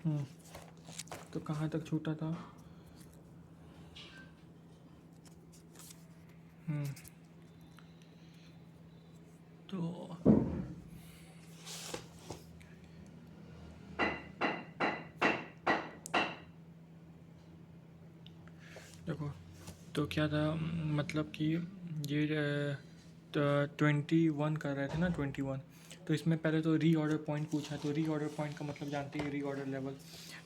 हम्म, तो कहाँ तक छूटा था? हम्म, तो देखो, तो क्या था, मतलब कि ये 21 कर रहे थे ना, 21। तो इसमें पहले तो री ऑर्डर पॉइंट पूछा, तो री ऑर्डर पॉइंट का मतलब जानते ही, री ऑर्डर लेवल।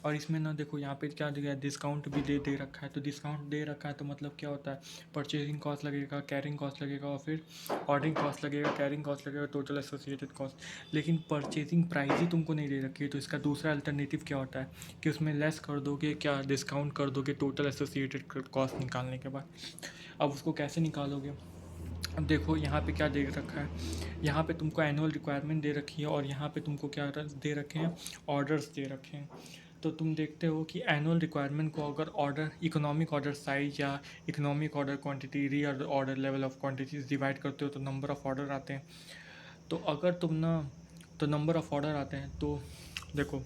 और इसमें ना देखो, यहाँ पे क्या दिया है, डिस्काउंट भी दे रखा है। तो डिस्काउंट दे रखा है तो मतलब क्या होता है, परचेजिंग कॉस्ट लगेगा, कैरिंग कॉस्ट लगेगा, और फिर ऑर्डरिंग कॉस्ट लगेगा, कैरिंग कॉस्ट लगेगा, टोटल एसोसिएटेड कॉस्ट। लेकिन परचेजिंग प्राइस ही तुमको नहीं दे रखी है, तो इसका दूसरा अल्टरनेटिव क्या होता है कि उसमें लेस कर दोगे, क्या डिस्काउंट कर दोगे टोटल एसोसिएटेड कॉस्ट निकालने के बाद। अब उसको कैसे निकालोगे? अब देखो यहाँ पे क्या दे रखा है, यहाँ पे तुमको एनुअल रिक्वायरमेंट दे रखी है, और यहाँ पे तुमको क्या दे रखे हैं, ऑर्डर्स दे रखे हैं। तो तुम देखते हो कि एनुअल रिक्वायरमेंट को अगर ऑर्डर, इकोनॉमिक ऑर्डर साइज या इकोनॉमिक ऑर्डर क्वांटिटी, री order level of quantities divide करते हो तो नंबर ऑफ ऑर्डर आते हैं। तो अगर तुम ना, तो नंबर ऑफ ऑर्डर आते हैं, तो देखो,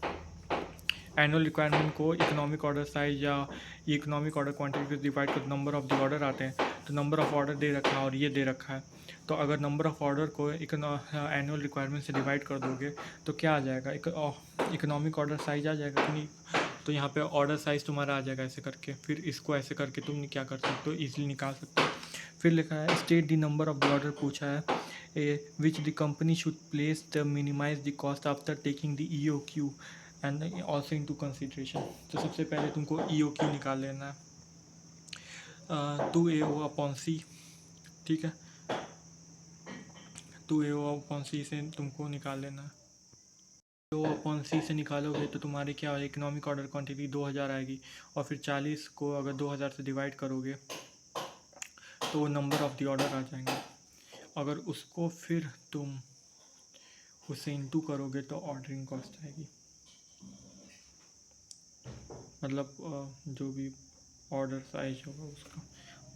एनुअल रिक्वायरमेंट को इकोनॉमिक ऑर्डर साइज या इकोनॉमिक ऑर्डर क्वांटिटी से डिवाइड कर नंबर ऑफ द ऑर्डर आते हैं। तो नंबर ऑफ ऑर्डर दे रखा है और ये दे रखा है। तो अगर नंबर ऑफ ऑर्डर को एनुअल रिक्वायरमेंट से डिवाइड कर दोगे तो क्या आ जाएगा, इकोनॉमिक ऑर्डर साइज आ जाएगा कि नहीं? तो यहाँ पे ऑर्डर साइज तुम्हारा आ जाएगा ऐसे करके, फिर इसको ऐसे करके तुम क्या कर सकते हो, ईजिली निकाल सकते हो। फिर लिखा है state the number of the order पूछा है, which the company should place the minimize the cost after taking the EOQ and also into consideration. तो सबसे पहले तुमको EOQ निकाल लेना है, 2AO/C। ठीक है, 2AO/C से तुमको निकाल लेना है। 2/C से निकालोगे तो तुम्हारी क्या, इकोनॉमिक ऑर्डर क्वांटिटी 2000 आएगी, और फिर 40 को अगर 2000 से डिवाइड करोगे तो वो नंबर ऑफ द ऑर्डर आ जाएंगे। अगर उसको फिर तुम उससे इंटू करोगे तो ऑर्डरिंग कॉस्ट आएगी, मतलब जो भी ऑर्डर साइज होगा उसका,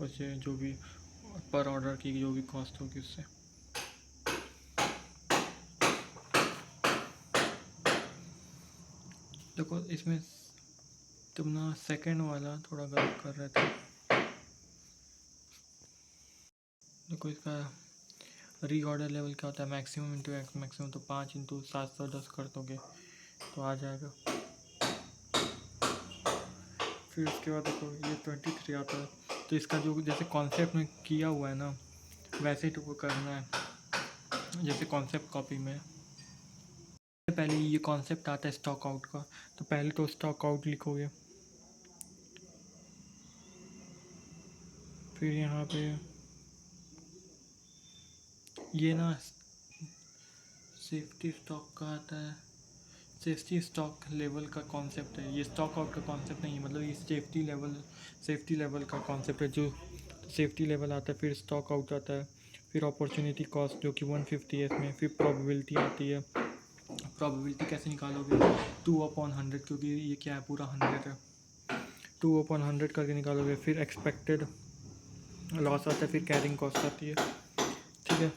उससे जो भी पर ऑर्डर की जो भी कॉस्ट होगी उससे। देखो इसमें तुम ना सेकंड वाला थोड़ा गलत कर रहे थे। देखो इसका री ऑर्डर लेवल क्या होता है, मैक्सिमम इंटू एक्स मैक्सिमम, तो 5 इंटू 710 कर दोगे तो आ जाएगा। फिर उसके बाद देखो ये 23 आता है। तो इसका जो जैसे कॉन्सेप्ट में किया हुआ है ना, वैसे ही तुमको करना है, जैसे कॉन्सेप्ट कॉपी में। पहले ये कॉन्सेप्ट आता है स्टॉक आउट का, तो पहले तो स्टॉक आउट लिखोगे, फिर यहाँ पे ये ना सेफ्टी स्टॉक का आता है। सेफ्टी स्टॉक लेवल का कॉन्सेप्ट है ये, स्टॉक आउट का कॉन्सेप्ट नहीं है, मतलब ये सेफ्टी लेवल का कॉन्सेप्ट है। जो सेफ्टी लेवल आता है, फिर स्टॉक आउट आता है, फिर अपॉर्चुनिटी कॉस्ट जो कि 150 है इसमें, फिर प्रोबेबिलिटी आती है। प्रोबेबिलिटी कैसे निकालोगे, 2/100, क्योंकि ये क्या है, पूरा 100 है, 2/100 करके निकालोगे। फिर एक्सपेक्टेड लॉस आता है, फिर कैरिंग कॉस्ट आती है। ठीक है,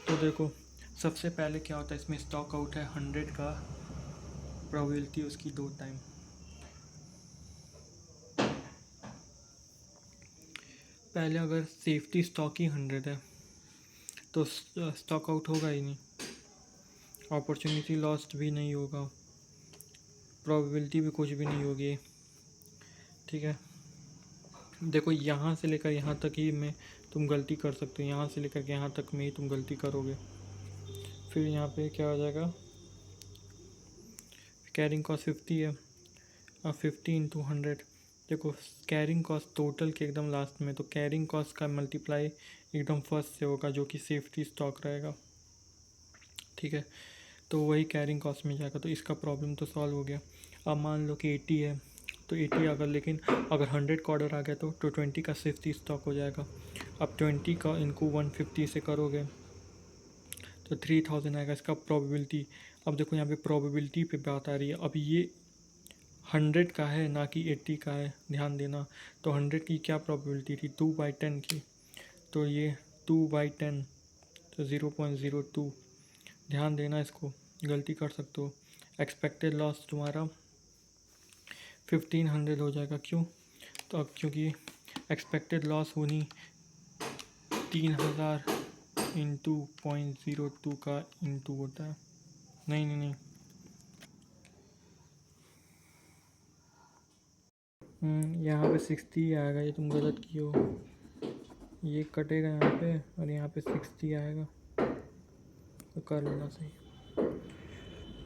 तो देखो सबसे पहले क्या होता है इसमें, स्टॉक आउट है 100 का, प्रोबेबिलिटी उसकी 2 टाइम। पहले अगर सेफ्टी स्टॉक ही 100 है तो स्टॉक आउट होगा ही नहीं, अपॉर्चुनिटी लॉस्ट भी नहीं होगा, प्रोबेबिलिटी भी कुछ भी नहीं होगी। ठीक है, देखो यहाँ से लेकर यहाँ तक ही में तुम गलती कर सकते हो, यहाँ से लेकर के यहाँ तक में ही तुम गलती करोगे। फिर यहाँ पे क्या हो जाएगा, कैरिंग कॉस्ट 50 है, अब 50 इंटू 100। देखो कैरिंग कॉस्ट टोटल के एकदम लास्ट में, तो कैरिंग कॉस्ट का मल्टीप्लाई एकदम फर्स्ट से होगा जो कि सेफ्टी स्टॉक रहेगा। ठीक है, तो वही कैरिंग कॉस्ट में जाएगा, तो इसका प्रॉब्लम तो सॉल्व हो गया। अब मान लो कि 80 है, तो 80 अगर, लेकिन अगर 100 का ऑर्डर आ गया तो 20 का सेफ्टी स्टॉक हो जाएगा। अब 20 का इनको 150 से करोगे तो 3000 आएगा इसका प्रोबेबिलिटी। अब देखो यहाँ पे प्रोबेबिलिटी पे बात आ रही है, अब ये 100 का है ना कि 80 का है, ध्यान देना। तो 100 की क्या प्रोबेबिलिटी थी, 2/10 की, तो ये 2/10, तो 0.02। ध्यान देना, इसको गलती कर सकते हो। एक्सपेक्टेड लॉस तुम्हारा 1500 हो जाएगा। क्यों? तो अब क्योंकि एक्सपेक्टेड लॉस होनी 3000 इंटू 0.02 का इंटू होता है। नहीं नहीं नहीं, यहाँ पे 60 आएगा, ये तुम गलत किए हो। ये कटेगा यहाँ पे और यहाँ पे 60 आएगा, तो कर लेना सही।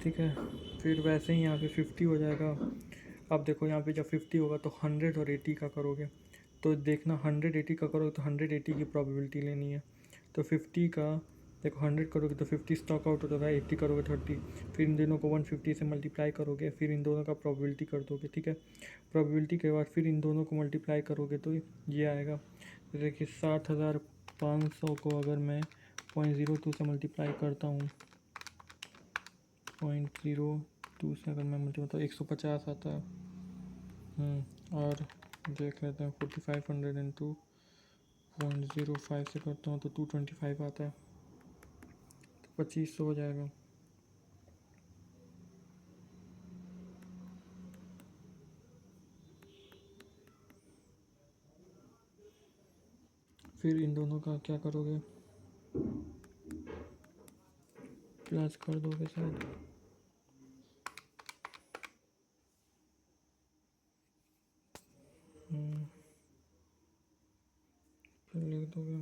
ठीक है, फिर वैसे ही यहाँ पे 50 हो जाएगा। अब देखो यहाँ पे जब 50 होगा तो 100 और 80 का करोगे, तो देखना 100 80 का करोगे तो 180 की प्रोबेबिलिटी लेनी है। तो 50 का देखो 100 करोगे तो 50 स्टॉक आउट हो जाएगा, 80 करोगे 30, फिर इन दोनों को 150 से मल्टीप्लाई करोगे, फिर इन दोनों का प्रोबेबिलिटी कर दोगे। ठीक है, प्रोबेबिलिटी के बाद फिर इन दोनों को मल्टीप्लाई करोगे तो ये आएगा। जैसे कि 7500 को अगर मैं 0.02 से मल्टीप्लाई करता हूँ, 0.02 से अगर मैं मल्टीप्लाई तो 150 आता है। और देख लेते हैं 4500 इंटू 0.05 से करता हूँ तो 225 आता है, तो 2500 हो जाएगा। फिर इन दोनों का क्या करोगे, प्लस कर दोगे शायद। फिर लिख दोगे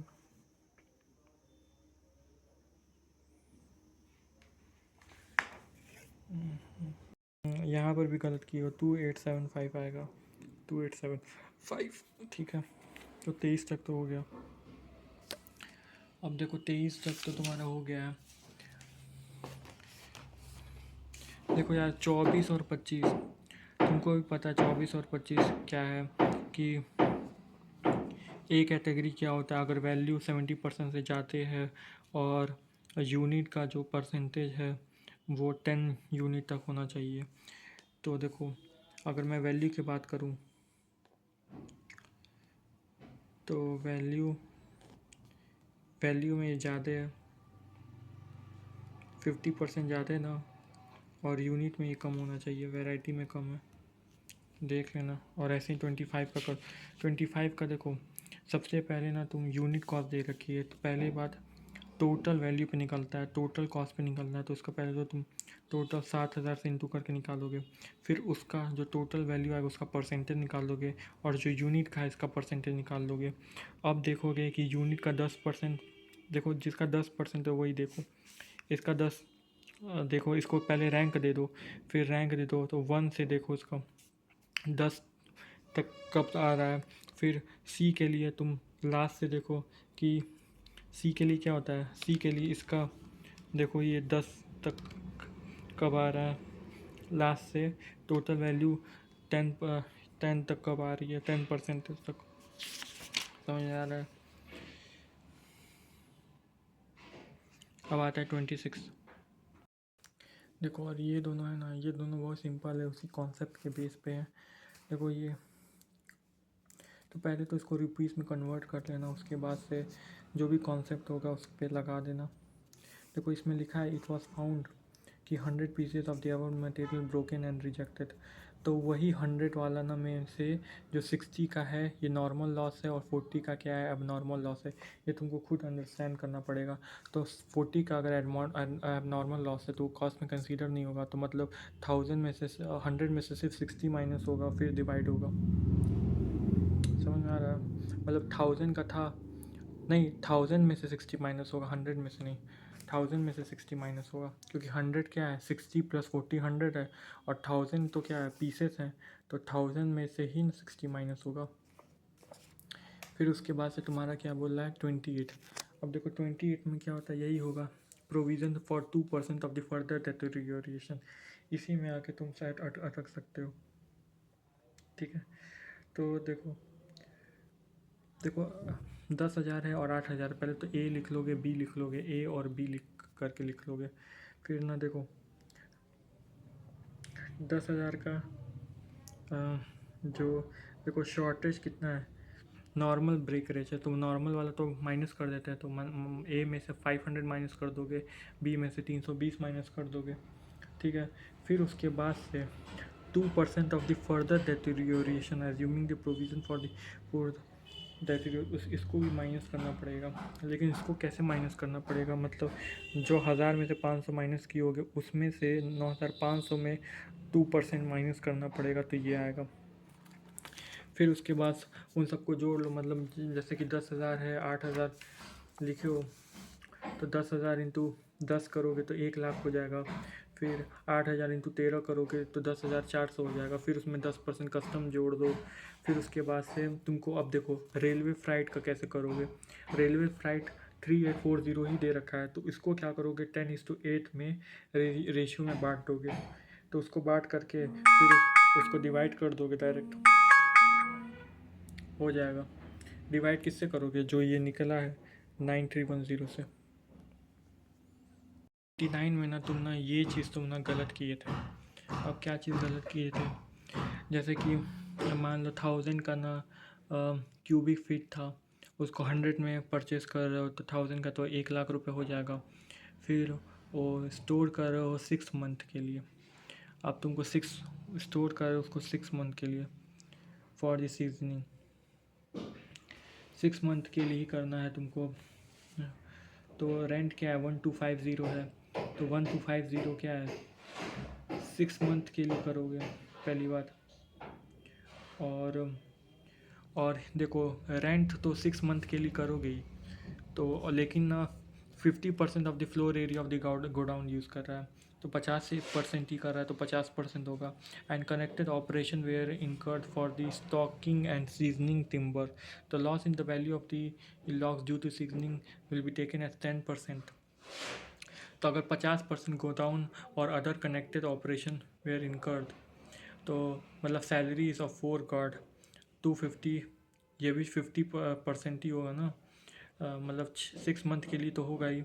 यहाँ पर भी गलत की हो, 2875 आएगा, 2875। ठीक है, तो 23 तक तो हो गया। अब देखो 23 तक तो तुम्हारा हो गया है। देखो यार 24 और 25 तुमको भी पता है, 24 और 25 क्या है कि ए कैटेगरी क्या होता है। अगर वैल्यू 70% से जाते हैं और यूनिट का जो परसेंटेज है वो 10 यूनिट तक होना चाहिए। तो देखो अगर मैं वैल्यू की बात करूँ तो वैल्यू में ज़्यादा है, 50% ज़्यादा है ना, और यूनिट में ये कम होना चाहिए, वैरायटी में कम है, देख लेना। और ऐसे ही 25 का कर, 25 का देखो सबसे पहले ना तुम यूनिट कॉस्ट दे रखी है, तो पहली बात टोटल वैल्यू पे निकलता है, टोटल कॉस्ट पे निकलना है, तो उसका पहले तो तुम टोटल 7000 से इंटू करके निकालोगे, फिर उसका जो टोटल वैल्यू आएगा उसका परसेंटेज निकाल दोगे, और जो यूनिट का है इसका परसेंटेज निकाल दोगे। अब देखोगे कि यूनिट का 10%, देखो जिसका 10% है वही देखो, इसका 10 देखो, इसको पहले रैंक दे दो, फिर रैंक दे दो, तो 1 से देखो इसका 10 तक कब आ रहा है। फिर सी के लिए तुम लास्ट से देखो कि सी के लिए क्या होता है, सी के लिए इसका देखो ये 10 तक कब आ रहा है, लास्ट से टोटल वैल्यू 10 तक कब आ रही है, 10% तक, समझ आ रहा है। अब आता है 26। देखो और ये दोनों है ना, ये दोनों बहुत सिंपल है, उसी कॉन्सेप्ट के बेस पे है। देखो ये तो पहले तो इसको रुपीस में कन्वर्ट कर लेना, उसके बाद से जो भी कॉन्सेप्ट होगा उस पर लगा देना। देखो इसमें लिखा है इट वॉज फाउंड कि 100 pieces of the above material broken and rejected, तो वही 100 वाला ना में से जो 60 का है ये नॉर्मल लॉस है और 40 का क्या है, अब नॉर्मल लॉस है। ये तुमको खुद अंडरस्टैंड करना पड़ेगा। तो 40 का अगर अब नॉर्मल लॉस है तो कॉस्ट में कंसीडर नहीं होगा, तो मतलब 1000 में से 100 में से सिर्फ 60 माइनस होगा, फिर डिवाइड होगा। समझ में आ रहा है? मतलब 1000 का था, नहीं 1000 में से 60 माइनस होगा, 100 में से नहीं, 1000 में से 60 माइनस होगा, क्योंकि 100 क्या है, 60 प्लस 40 100 है, और 1000 तो क्या है, पीसेस हैं, तो 1000 में से ही 60 माइनस होगा। फिर उसके बाद से तुम्हारा क्या बोल रहा है 28। अब देखो 28 में क्या होता है, यही होगा, provision for 2% of the further deterioration, इसी में आके तुम शायद अटक सकते हो। ठीक है, तो देखो देखो 10,000 है और 8,000, पहले तो ए लिख लोगे, बी लिख लोगे, ए और बी लिख करके लिख लोगे। फिर ना देखो 10,000 का जो देखो शॉर्टेज कितना है, नॉर्मल ब्रेकरेज है, तो नॉर्मल वाला तो माइनस कर देते हैं, तो ए में से 500 माइनस कर दोगे, बी में से 320 माइनस कर दोगे, ठीक है। फिर उसके बाद से 2% of the further deterioration assuming the provision for the four इसको भी माइनस करना पड़ेगा। लेकिन इसको कैसे माइनस करना पड़ेगा, मतलब जो 1000 में से 500 माइनस किए होगे उसमें से 9500 में 2% माइनस करना पड़ेगा, तो ये आएगा। फिर उसके बाद उन सबको जोड़ लो, मतलब जैसे कि 10,000 है, 8,000 लिखे हो तो 10,000 इंटू 10 करोगे तो 1,00,000 हो जाएगा। फिर 8,000 इंटू 13 करोगे तो 10,400 हो जाएगा। फिर उसमें 10% कस्टम जोड़ दो। फिर उसके बाद से तुमको अब देखो रेलवे फ्राइट का कैसे करोगे। रेलवे फ्राइट 3840 ही दे रखा है, तो इसको क्या करोगे 10:8 में रेशियो में बांट दोगे। तो उसको बांट करके फिर उसको डिवाइड कर दोगे, डायरेक्ट हो जाएगा। डिवाइड किससे करोगे, जो ये निकला है 9310 से। 89 में ना तुम ना ये चीज़ तुम ना गलत किए थे। अब क्या चीज़ गलत किए थे, जैसे कि मान लो 1000 का ना क्यूबिक फीट था, उसको 100 में परचेस कर रहे हो तो 1000 का तो 1,00,000 रुपये हो जाएगा। फिर वो स्टोर कर रहे हो 6 मंथ के लिए। अब तुमको 6 स्टोर कर रहे हो उसको 6 मंथ के लिए फॉर द सीजनिंग, 6 मंथ के लिए ही करना है तुमको। तो रेंट क्या है 1250 है, तो 1250 क्या है 6 मंथ के लिए करोगे पहली बात। और देखो रेंट तो 6 मंथ के लिए करोगे ही, तो लेकिन ना 50% of the floor area of the godown use कर रहा है, तो 50% ही कर रहा है, तो 50% होगा। And connected operation were incurred for the stocking and seasoning timber, the loss in the value of the logs due to seasoning will be taken as 10%। तो अगर 50% गोडाउन और other connected operation were incurred, तो मतलब salaries of 4 guard 250, ये भी 50% ही होगा ना। मतलब 6 मंथ के लिए तो होगा ही,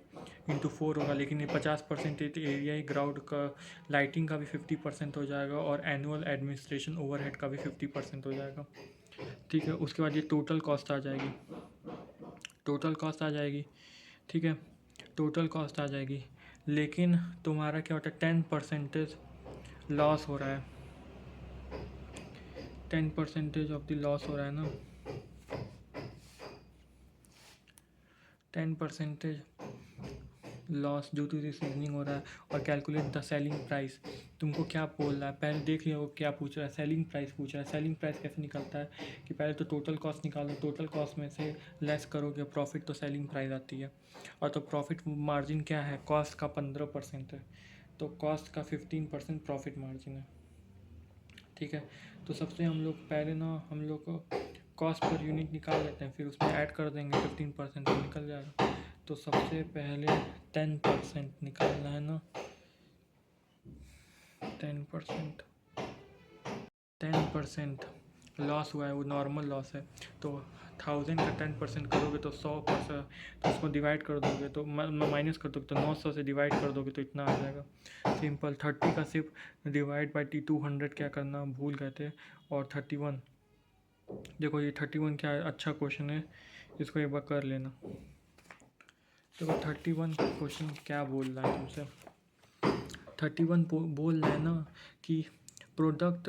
इंटू 4 होगा। लेकिन ये 50% एरिया ही ग्राउंड का, लाइटिंग का भी 50% हो जाएगा, और एनुअल एडमिनिस्ट्रेशन ओवरहेड का भी 50% हो जाएगा। ठीक है, उसके बाद ये टोटल कॉस्ट आ जाएगी, टोटल कॉस्ट आ जाएगी। ठीक है, टोटल कॉस्ट आ जाएगी। लेकिन तुम्हारा क्या होता है 10% लॉस हो रहा है, 10% ऑफ द लॉस हो रहा है ना, 10% लॉस ड्यू टू सीजनिंग हो रहा है। और कैलकुलेट द सेलिंग प्राइस, तुमको क्या बोल रहा है पहले देख लिया, वो क्या पूछ रहा है, सेलिंग प्राइस पूछ रहा है। सेलिंग प्राइस कैसे निकलता है कि पहले तो टोटल कॉस्ट निकालो, टोटल कॉस्ट में से लेस करोगे प्रॉफिट, तो सेलिंग प्राइस आती है। और तो प्रॉफिट मार्जिन क्या है, कॉस्ट का 15% है, तो कॉस्ट का 15% प्रॉफिट मार्जिन है। ठीक है, तो सबसे हम लोग पहले ना हम लोग को कॉस्ट पर यूनिट निकाल लेते हैं, फिर उसमें ऐड कर देंगे 15% तो निकल जाएगा। तो सबसे पहले 10% निकालना है ना, 10% लॉस हुआ है, वो नॉर्मल लॉस है। तो 1000 का 10% करोगे तो 100%, तो उसको डिवाइड कर दोगे तो माइनस कर दोगे तो 900 से डिवाइड कर दोगे तो इतना आ जाएगा। सिंपल 30 का सिर्फ डिवाइड बाई 200 क्या करना भूल गए थे। और 31, देखो ये 31 क्या है, अच्छा क्वेश्चन है, इसको एक बार कर लेना। देखो 31 क्वेश्चन क्या बोल रहा है तुमसे, 31 बोल रहा है ना कि प्रोडक्ट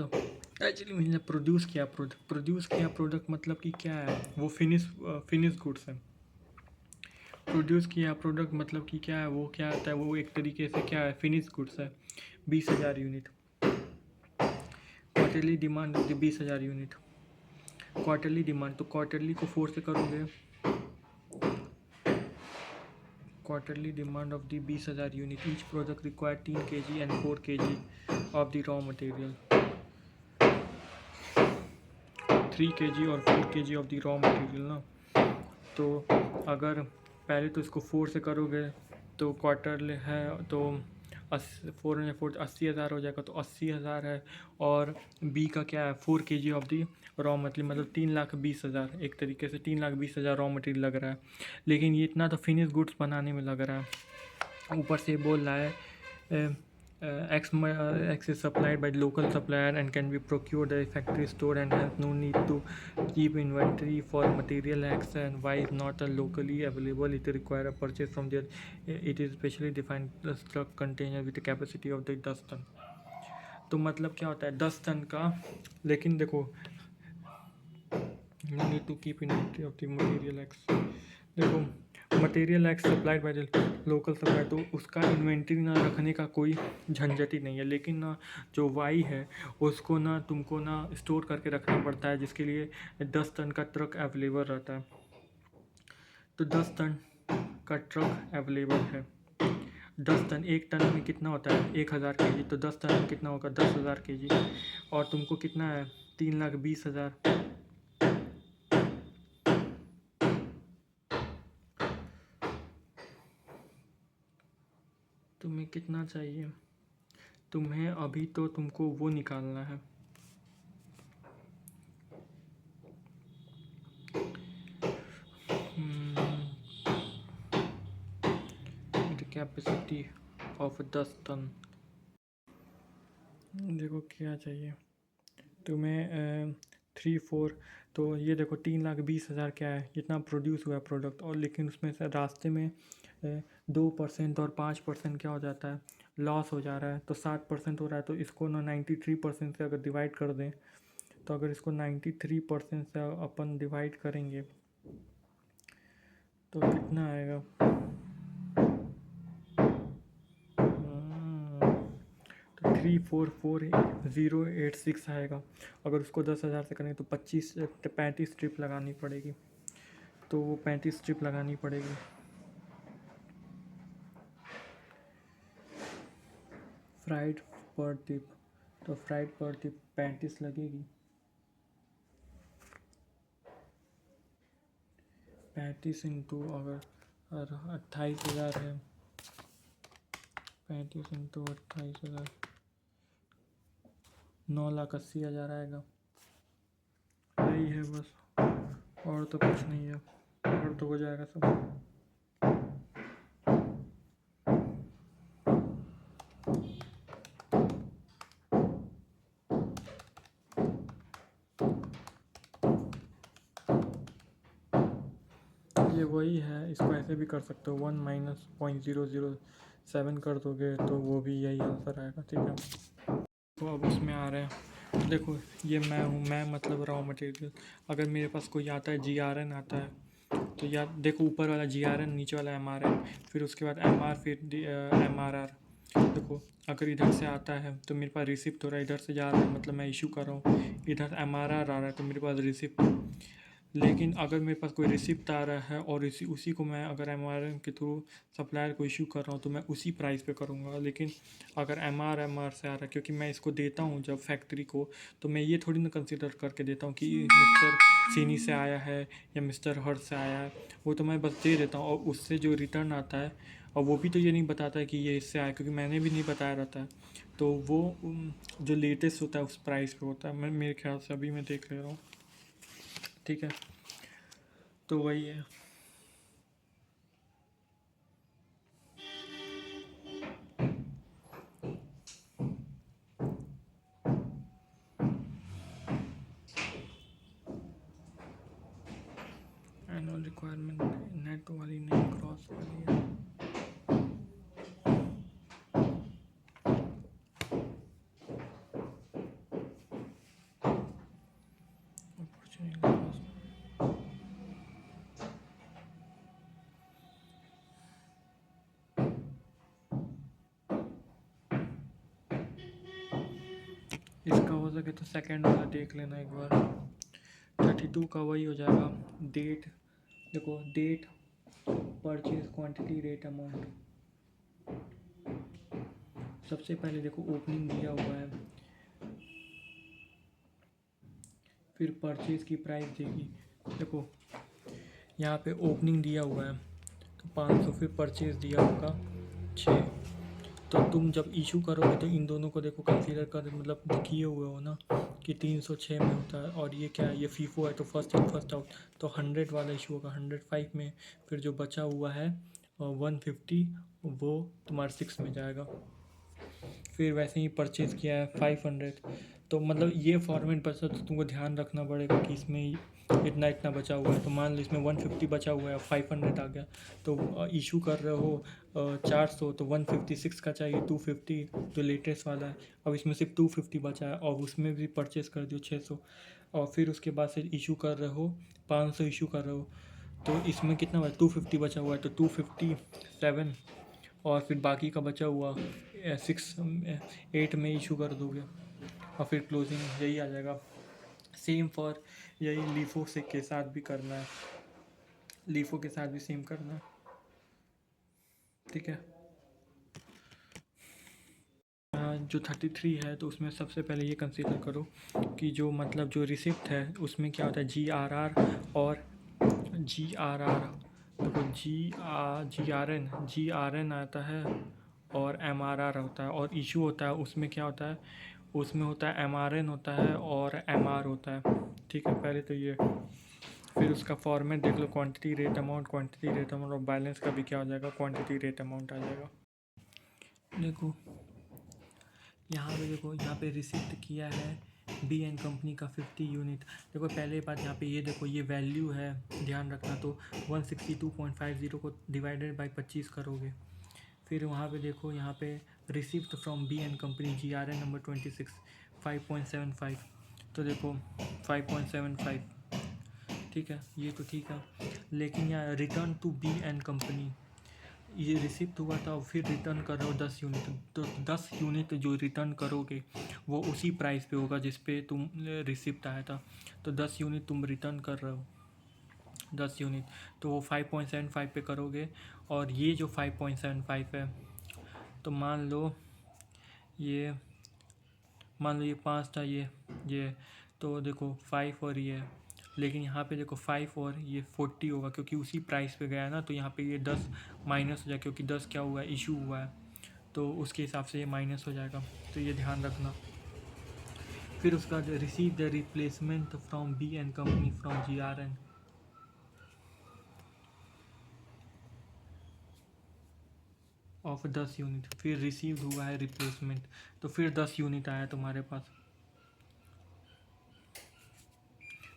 एक्चुअली मैंने प्रोड्यूस किया, प्रोडक्ट मतलब कि क्या है, वो फिनिश गुड्स है। प्रोड्यूस किया प्रोडक्ट मतलब कि क्या है, वो क्या आता है, वो एक तरीके से क्या है, फिनिश गुड्स है। 20,000 यूनिट, क्वार्टरली डिमांड होती है 20,000 यूनिट, क्वार्टरली डिमांड। तो क्वार्टरली को 4 से करोगे, quarterly demand of the 20,000 unit. Each product require 3 kg and 4 kg of the raw material, 3 kg और 4 kg of the raw material ना। तो अगर पहले तो इसको 4 से करोगे तो क्वार्टर है तो 80,000 हो जाएगा, तो 80,000 है। और बी का क्या है 4 kg of the raw material, मतलब 3,20,000, एक तरीके से 3,20,000 रॉ मटेरियल लग रहा है। लेकिन ये इतना तो फिनिश गुड्स बनाने में लग रहा है। ऊपर से बोल रहा है X is supplied by the local supplier and can be procured at a factory store and has no need to keep inventory for material X, and Y is not a locally available. It require a purchase from there. It is specially defined the truck container with a capacity of the 10 ton. तो मतलब क्या होता है 10 ton का, लेकिन देखो you need to keep inventory of the material X। देखो material x supplied by the local supply, तो उसका इन्वेंट्री ना रखने का कोई झंझट ही नहीं है। लेकिन ना जो वाई है उसको ना तुमको ना स्टोर करके रखना पड़ता है, जिसके लिए 10 टन का ट्रक अवेलेबल रहता है। तो 10 टन का ट्रक अवेलेबल है। 10 टन, 1 टन में कितना होता है 1000 kg, तो 10 टन में कितना होगा 10,000 kg। और तुमको कितना है 3,20,000। तुम्हें कितना चाहिए, तुम्हें अभी तो तुमको वो निकालना है द कैपेसिटी ऑफ 10 टन। देखो क्या चाहिए तुम्हें 3-4, तो ये देखो 3,20,000 क्या है जितना प्रोड्यूस हुआ है प्रोडक्ट, और लेकिन उसमें से रास्ते में 2% और 5% क्या हो जाता है लॉस हो जा रहा है, तो 7% हो रहा है। तो इसको ना 93% से अगर डिवाइड कर दें, तो अगर इसको 93% से अपन डिवाइड करेंगे तो कितना आएगा 344,086 आएगा। अगर उसको 10,000 से करें तो 35 स्ट्रिप लगानी पड़ेगी, तो वो 35 स्ट्रिप लगानी पड़ेगी। फ्राइड पर टिप, तो फ्राइड पर टिप 35 लगेगी। 35 इंटू अगर 28,000 है, 35 इंटू 28,000 9,80,000 आएगा। यही है बस, और तो कुछ नहीं है, और तो हो जाएगा सब। ये वही है, इसको ऐसे भी कर सकते हो 1 माइनस 0.007 कर दोगे तो वो भी यही आंसर आएगा। ठीक है, तो अब उसमें आ रहे हैं, तो देखो ये मैं हूँ, मैं मतलब रॉ मटेरियल। अगर मेरे पास कोई आता है GRN आता है, तो या देखो ऊपर वाला GRN नीचे वाला MRN, फिर उसके बाद MR, फिर MRR। देखो अगर इधर से आता है तो मेरे पास रिसिप्ट हो रहा है, इधर से जा रहा है मतलब मैं इशू कर रहा हूँ, इधर MRR आ रहा है तो मेरे पास रिसिप्ट। लेकिन अगर मेरे पास कोई रिसिप्ट आ रहा है और उसी को मैं अगर MRN के थ्रू सप्लायर को इशू कर रहा हूँ तो मैं उसी प्राइस पे करूँगा। लेकिन अगर MR से आ रहा है, क्योंकि मैं इसको देता हूँ जब फैक्ट्री को, तो मैं ये थोड़ी ना कंसिडर करके देता हूँ कि मिस्टर सीनी से आया है या मिस्टर हर्ष से आया है। वो तो मैं बस दे देता हूँ, और उससे जो रिटर्न आता है, और वो भी तो ये नहीं बताता है कि ये इससे आया, क्योंकि मैंने भी नहीं बताया रहता है। तो वो जो लेटेस्ट होता है उस प्राइस पे होता है। मैं मेरे ख्याल से अभी मैं देख ले रहा हूँ। ठीक है, तो वही है। एनुअल रिक्वायरमेंट नेट वाली नहीं, क्रॉस वाली है। Opportunity cost। इसका हो सके तो सेकंड वाला देख लेना एक बार। 32 का वही हो जाएगा। डेट देखो, date, purchase quantity, rate, amount. सबसे पहले देखो ओपनिंग दिया हुआ है, फिर परचेज की प्राइस देगी। देखो यहाँ पे ओपनिंग दिया हुआ है तो 500, फिर परचेज दिया होगा 6। तो तुम जब इशू करोगे तो इन दोनों को देखो कंसीडर कर, मतलब किए हुए हो ना कि 306 में होता है, और ये क्या है, ये फीफो है तो फर्स्ट इन फर्स्ट आउट, तो 100 वाला इशू होगा 105 में। फिर जो बचा हुआ है 150, वो तुम्हारे 6 में जाएगा। फिर वैसे ही परचेज़ किया है 500। तो मतलब ये फॉर्मेट बचा, तो तुमको ध्यान रखना पड़ेगा कि इसमें इतना इतना बचा हुआ है। तो मान लो इसमें 150 बचा हुआ है, 500 आ गया, तो इशू कर रहे हो 400, तो 156 का चाहिए 250 जो लेटेस्ट वाला है। अब इसमें सिर्फ 250 बचा है और उसमें भी परचेज़ कर दियो 600, और फिर उसके बाद से इशू कर रहे हो 500 इशू कर रहे हो, तो इसमें कितना बचा, 250 बचा हुआ है, तो 257, और फिर बाकी का बचा हुआ 8 में इशू कर दोगे, और फिर क्लोजिंग यही आ जाएगा। सेम फॉर यही लीफो से के साथ भी करना है, लीफो के साथ भी सेम करना है, ठीक है। जो 33 है तो उसमें सबसे पहले ये कंसीडर करो कि जो मतलब जो रिसिप्ट है उसमें क्या होता है, GRR और GRR, देखो GRN आता है और MRR होता है, और इशू होता है उसमें क्या होता है, उसमें होता है MRN होता है और MR होता है, ठीक है। पहले तो ये, फिर उसका फॉर्मेट देख लो, quantity rate amount, quantity rate amount, और बैलेंस का भी क्या हो जाएगा, क्वांटिटी रेट अमाउंट आ जाएगा। देखो यहाँ पे, देखो यहाँ पे रिसिप्ट किया है बी एंड कंपनी का 50 यूनिट। देखो पहले बात यहाँ पे ये देखो, ये वैल्यू है, ध्यान रखना, तो 162.50 को डिवाइडेड बाई 25 करोगे। फिर वहाँ पे देखो, यहाँ पे receipt from B and company GRN number 26 5.75, तो देखो 5.75, ठीक है, ये तो ठीक है। लेकिन यहाँ return to B and company, ये रिसिप्ट हुआ था और फिर रिटर्न कर रहे हो 10 यूनिट, तो 10 यूनिट जो रिटर्न करोगे वो उसी प्राइस पे होगा जिस पे तुम रिसिप्ट आया था। तो 10 यूनिट तुम रिटर्न कर रहे हो, 10 यूनिट, तो वो 5.75 पे करोगे। और ये जो 5.75 है, तो मान लो ये 5 था, ये तो देखो 5 और ये, लेकिन यहाँ पे देखो 5 और ये 40 होगा क्योंकि उसी प्राइस पे गया है ना, तो यहाँ पे ये 10 माइनस हो जाएगा क्योंकि 10 क्या हुआ है, इशू हुआ है, तो उसके हिसाब से ये माइनस हो जाएगा, तो ये ध्यान रखना। फिर उसका receive the replacement from B and company from GRN of 10 unit, फिर रिसीव हुआ है रिप्लेसमेंट, तो फिर 10 यूनिट आया तुम्हारे पास,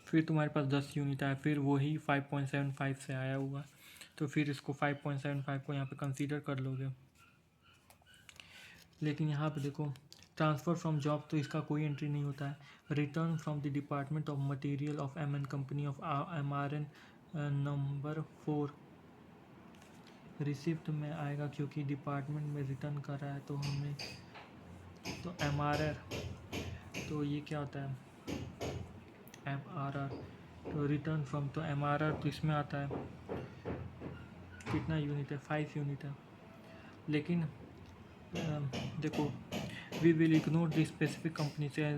फिर तुम्हारे पास 10 यूनिट आया, फिर वही 5.75 से आया हुआ, तो फिर इसको 5.75 को यहाँ पे कंसीडर कर लोगे। लेकिन यहाँ पे देखो ट्रांसफ़र फ्रॉम जॉब, तो इसका कोई एंट्री नहीं होता है। Return from the department of material of M N company of MRN number 4 receipt में आएगा क्योंकि डिपार्टमेंट में रिटर्न कर रहा है, तो हमें, तो MRR, तो ये क्या होता है MRR, तो रिटर्न फ्रॉम, तो MRR तो इसमें आता है, कितना यूनिट है, 5 यूनिट है। लेकिन देखो, we will ignore the specific company से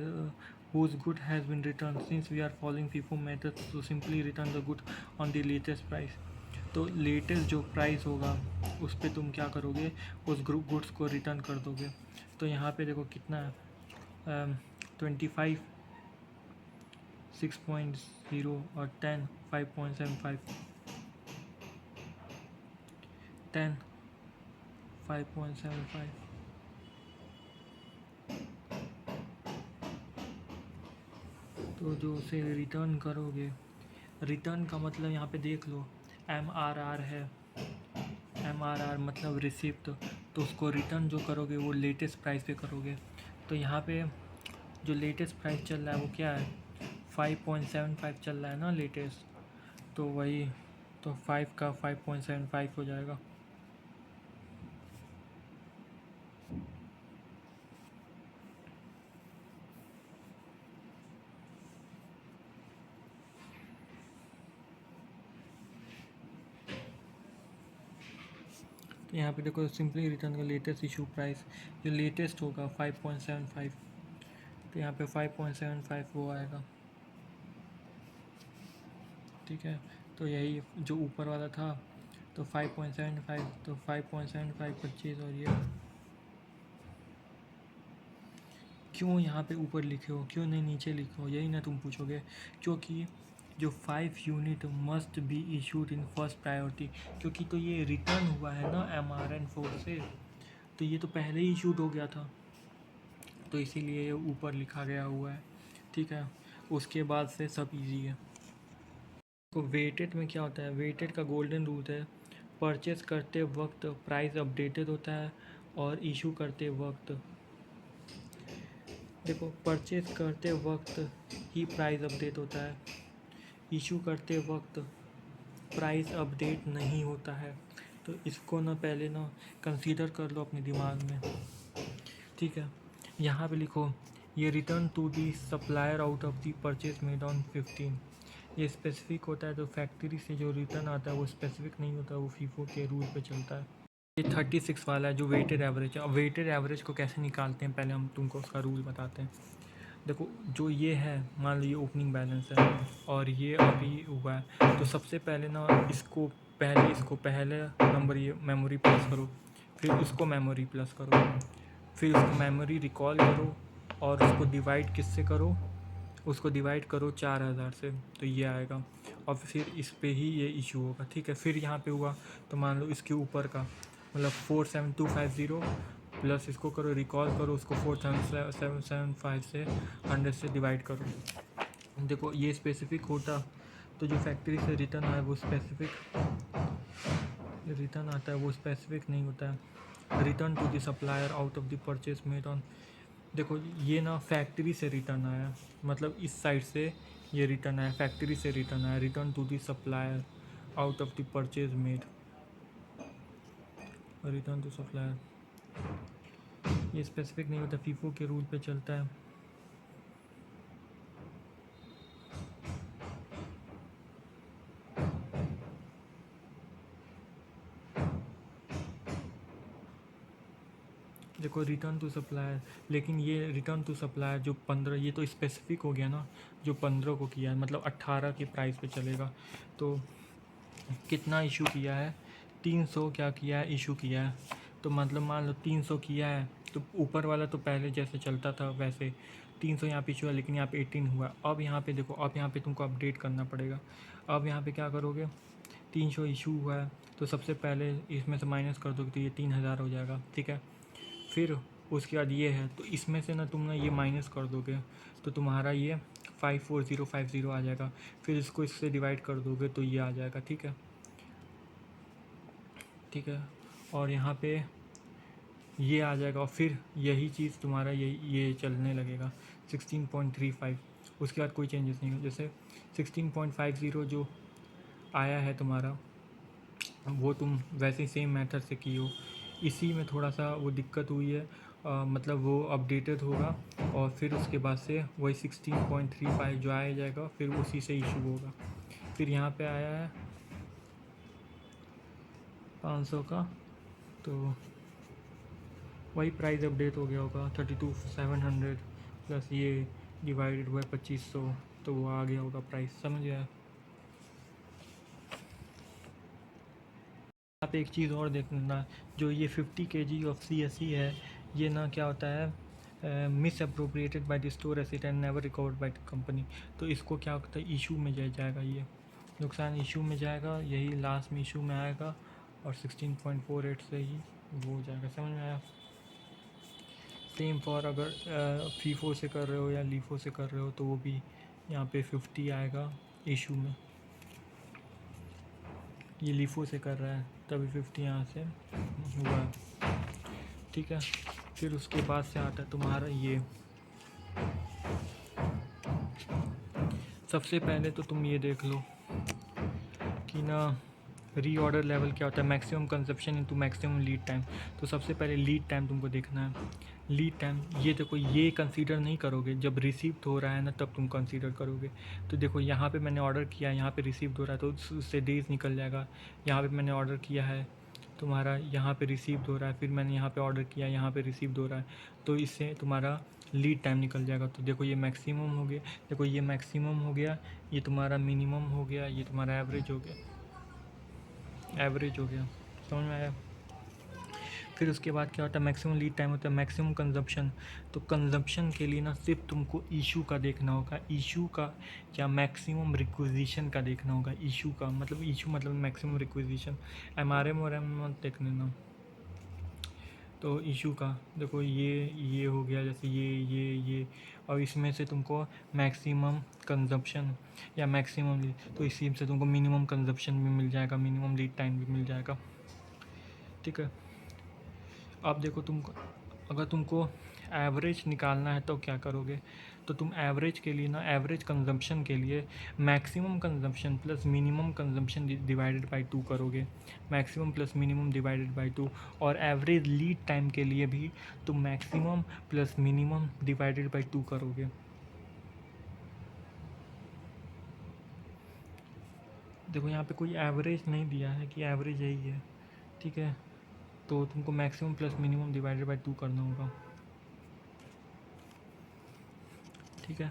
whose good has been returned since we are following FIFO method, so simply return the good on the latest price। तो लेटेस्ट जो प्राइस होगा उस पर तुम क्या करोगे, उस ग्रुप गुड्स को रिटर्न कर दोगे। तो यहाँ पे देखो कितना है, 25 6.0 और 10 5.75, 10 5.75, तो जो उसे रिटर्न करोगे, रिटर्न का मतलब यहाँ पे देख लो MRR है, MRR मतलब रिसिप्ट, तो उसको रिटर्न जो करोगे वो लेटेस्ट प्राइस पे करोगे। तो यहाँ पे जो लेटेस्ट प्राइस चल रहा है वो क्या है, 5.75 चल रहा है ना लेटेस्ट, तो वही, तो 5 का 5.75 हो जाएगा। तो यहाँ पे देखो सिंपली रिटर्न का लेटेस्ट इशू प्राइस जो लेटेस्ट होगा 5.75, तो यहाँ पे 5.75 वो आएगा, ठीक है। तो यही जो ऊपर वाला था, तो 5.75, तो 5.75 25, और ये क्यों यहाँ पे ऊपर लिखे हो, क्यों नहीं नीचे लिखे हो, यही ना तुम पूछोगे। क्योंकि जो 5 unit must be issued in first priority, क्योंकि तो ये रिटर्न हुआ है ना MRN 4 से, तो ये तो पहले ही इशूड हो गया था, तो इसीलिए ये ऊपर लिखा गया हुआ है, ठीक है। उसके बाद से सब इजी है। तो वेटेड में क्या होता है, वेटेड का गोल्डन रूल है, परचेस करते वक्त प्राइस अपडेटेड होता है और इशू करते वक्त, देखो परचेस करते वक्त ही प्राइस अपडेट होता है, इशू करते वक्त प्राइस अपडेट नहीं होता है। तो इसको ना पहले ना कंसीडर कर लो अपने दिमाग में, ठीक है। यहाँ पे लिखो ये return to the supplier out of the purchase made on 15, ये स्पेसिफिक होता है। तो फैक्ट्री से जो रिटर्न आता है वो स्पेसिफिक नहीं होता, वो फीफो के रूल पे चलता है। ये 36 वाला है जो वेटेड एवरेज है। अब वेटेड एवरेज को कैसे निकालते हैं, पहले हम तुमको उसका रूल बताते हैं। देखो जो ये है, मान लो ये ओपनिंग बैलेंस है और ये अभी हुआ है, तो सबसे पहले ना इसको पहले नंबर ये मेमोरी प्लस करो, फिर उसको मेमोरी प्लस करो, फिर उसको मेमोरी रिकॉल करो और उसको डिवाइड किससे करो, उसको डिवाइड करो 4000 से, तो ये आएगा और फिर इस पे ही ये इशू होगा, ठीक है। फिर यहाँ पे हुआ तो मान लो इसके ऊपर का मतलब 47250 प्लस इसको करो रिकॉल करो, उसको 4775 से 100 से डिवाइड करो। देखो ये स्पेसिफिक होता तो जो फैक्ट्री से रिटर्न आया वो स्पेसिफिक रिटर्न आता है, वो स्पेसिफिक नहीं होता है। Return to the supplier out of the purchase made on, देखो ये ना फैक्ट्री से रिटर्न आया, मतलब इस साइड से ये रिटर्न आया, फैक्ट्री से रिटर्न आया, return to the supplier out of the purchase made, return to supplier ये स्पेसिफिक नहीं होता, फीफो के रूल पे चलता है। देखो रिटर्न टू सप्लायर, लेकिन ये रिटर्न टू सप्लायर जो 15 ये तो स्पेसिफिक हो गया ना, जो 15 को किया है मतलब 18 की प्राइस पे चलेगा। तो कितना इशू किया है, 300 क्या किया है, इशू किया है। तो मतलब मान लो 300 किया है तो ऊपर वाला तो पहले जैसे चलता था वैसे 300 यहाँ पे इशू है, लेकिन यहाँ पे 18 हुआ। अब यहाँ पे देखो, अब यहाँ पे तुमको अपडेट करना पड़ेगा। अब यहाँ पे क्या करोगे, 300 इशू हुआ है तो सबसे पहले इसमें से माइनस कर दोगे तो ये 3000 हो जाएगा, ठीक है। फिर उसके बाद ये है तो इसमें से ना तुम ना ये माइनस कर दोगे तो तुम्हारा ये 54050 आ जाएगा। फिर इसको इससे डिवाइड कर दोगे तो ये आ जाएगा, ठीक है, ठीक है। और यहाँ पे ये आ जाएगा और फिर यही चीज़ तुम्हारा ये चलने लगेगा 16.35। उसके बाद कोई चेंजेस नहीं हो, जैसे 16.50 जो आया है तुम्हारा वो तुम वैसे ही सेम मेथड से की हो, इसी में थोड़ा सा वो दिक्कत हुई है, मतलब वो अपडेटेड होगा और फिर उसके बाद से वही 16.35 जो आया जाएगा फिर उसी से इशू होगा। फिर यहाँ पे आया है 500 का तो वही प्राइस अपडेट हो गया होगा 32700 प्लस ये डिवाइडेड बाय 2500 तो वो आ गया होगा प्राइस, समझ गया। आप एक चीज़ और देखना, जो ये 50 kg ऑफ CSE है ये ना क्या होता है, miss appropriated by the store asset and never recovered by the company. तो इसको क्या होता है, इशू में जाएगा, ये नुकसान इशू में जाएगा, यही लास्ट में इशू में आएगा और 16.48 से ही वो हो जाएगा, समझ में आया। सेम फॉर अगर फीफो से कर रहे हो या लीफो से कर रहे हो तो वो भी यहाँ पे 50 आएगा इशू में, ये लीफो से कर रहा है तभी 50 यहाँ से हुआ है, ठीक है। फिर उसके बाद से आता है तुम्हारा ये, सबसे पहले तो तुम ये देख लो कि ना रीऑर्डर लेवल क्या होता है, maximum consumption into maximum lead time. तो सबसे पहले लीड टाइम तुमको देखना है, लीड टाइम ये देखो, ये कंसीडर नहीं करोगे, जब रिसीव्ड हो रहा है ना तब तुम कंसीडर करोगे। तो देखो यहाँ पे मैंने ऑर्डर किया, यहाँ पे रिसीव्ड हो रहा है तो उससे डेज निकल जाएगा। यहाँ पे मैंने ऑर्डर किया है तुम्हारा, यहाँ पे रिसीव्ड हो रहा है, फिर मैंने यहाँ पे ऑर्डर किया, यहाँ पे रिसीव्ड हो रहा है, तो इससे तुम्हारा लीड टाइम निकल जाएगा। तो देखो ये मैक्सिमम हो गया, देखो ये मैक्सिमम हो गया, ये तुम्हारा मिनिमम हो गया, ये तुम्हारा एवरेज हो गया, एवरेज हो गया, समझ में आया। फिर उसके बाद क्या होता है, मैक्सिमम लीड टाइम होता है, मैक्सिमम कंजप्शन। तो कंजप्शन के लिए ना सिर्फ तुमको इशू का देखना होगा, इशू का या मैक्सिमम रिक्विजिशन का देखना होगा। इशू का मतलब, इशू मतलब मैक्सिमम रिक्विजिशन, MRM और एम मत देखने ना। तो इशू का देखो ये हो गया, जैसे ये और इसमें से तुमको मैक्सिमम कंजप्शन या मैक्सिमम लीड, तो इसी से तुमको मिनिमम कंजप्शन भी मिल जाएगा, मिनिमम लीड टाइम भी मिल जाएगा। ठीक है, अब देखो तुमको अगर तुमको एवरेज निकालना है तो क्या करोगे, तो तुम एवरेज के लिए ना, एवरेज कंजम्पशन के लिए maximum consumption plus minimum consumption divided by 2 करोगे, maximum plus minimum divided by 2। और एवरेज लीड टाइम के लिए भी तुम maximum plus minimum divided by 2 करोगे। देखो यहाँ पे कोई एवरेज नहीं दिया है कि एवरेज यही है, ठीक है, तो तुमको maximum plus minimum divided by 2 करना होगा। ठीक है,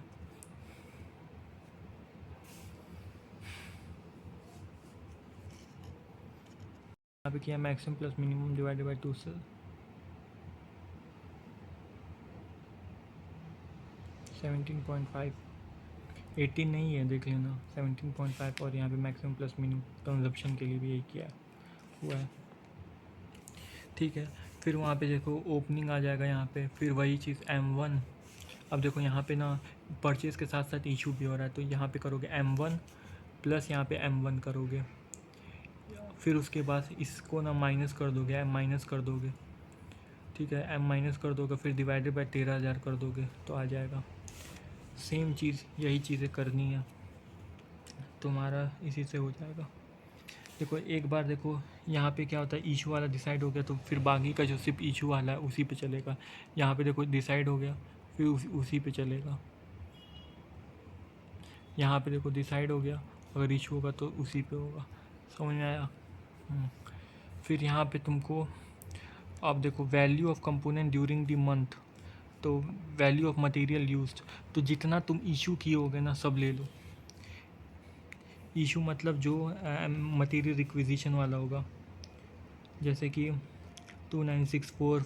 यहाँ पे किया maximum plus minimum divided by 2 से 17.5, 18 नहीं है, देख लेना 17.5, और यहाँ पे मैक्सिमम प्लस मिनिमम कंजप्शन के लिए भी यही किया हुआ है। ठीक है, फिर वहाँ पे देखो ओपनिंग आ जाएगा यहाँ पे, फिर वही चीज़ M1। अब देखो यहाँ पे ना परचेज़ के साथ साथ इशू भी हो रहा है, तो यहाँ पे करोगे M1 प्लस यहाँ पे M1 करोगे, फिर उसके बाद इसको ना माइनस कर दोगे, M माइनस कर दोगे, ठीक है, M माइनस कर दोगे, फिर डिवाइडेड बाई 13,000 कर दोगे तो आ जाएगा। सेम चीज़, यही चीज़ें करनी है तुम्हारा, इसी से हो जाएगा। देखो एक बार देखो यहाँ पे क्या होता है, इशू वाला डिसाइड हो गया तो फिर बाकी का जो सिर्फ इशू वाला है उसी पे चलेगा। यहाँ पे देखो डिसाइड हो गया, फिर उसी पे चलेगा। यहाँ पे देखो डिसाइड हो गया, अगर इशू होगा तो उसी पे होगा। समझ में आया? फिर यहाँ पे तुमको अब देखो value of component during the month, तो वैल्यू ऑफ मटेरियल यूज्ड, तो जितना तुम इशू किए होगे ना सब ले लो। इशू मतलब जो मटेरियल रिक्विजिशन वाला होगा, जैसे कि 2964